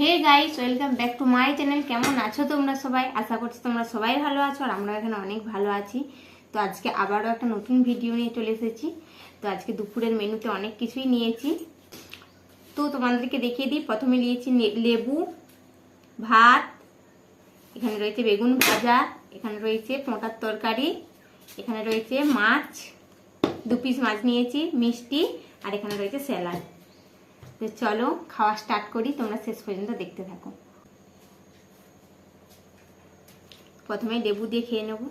Hey guys, welcome back to my channel. কেমন আছো তোমরা সবাই? আশা করছি তোমরা সবাই ভালো আছো আর আমরা এখানে অনেক ভালো আছি। তো আজকে আবারও একটা নতুন ভিডিও নিয়ে চলে এসেছি। তো আজকে দুপুরের মেনুতে অনেক কিছুই নিয়েছি, তো তোমাদেরকে দেখিয়ে দিই। প্রথমে নিয়েছি লেবু, ভাত, এখানে রয়েছে বেগুন ভাজা, এখানে রয়েছে পোঁটার তরকারি, এখানে রয়েছে মাছ, 2 পিস মাছ নিয়েছি, মিষ্টি, আর এখানে রয়েছে স্যালাড। তো চলো খাওয়া স্টার্ট করি, তোমরা শেষ পর্যন্ত দেখতে থাকো। প্রথমে লেবু দিয়ে খেয়ে নেব।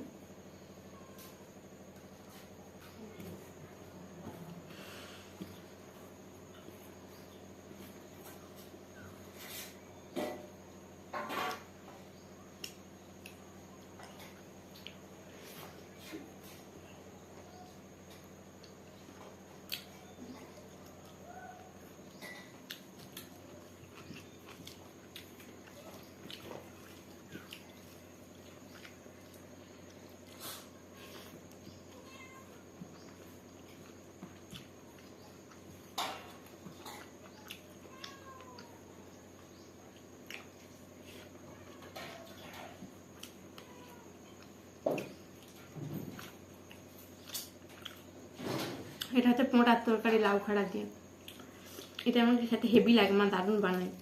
এটা হচ্ছে পোঁটার তরকারি লাউ খাড়া দিয়ে। এটা আমাকে খেতে হেভি লাগে, মা দারুণ বানায়।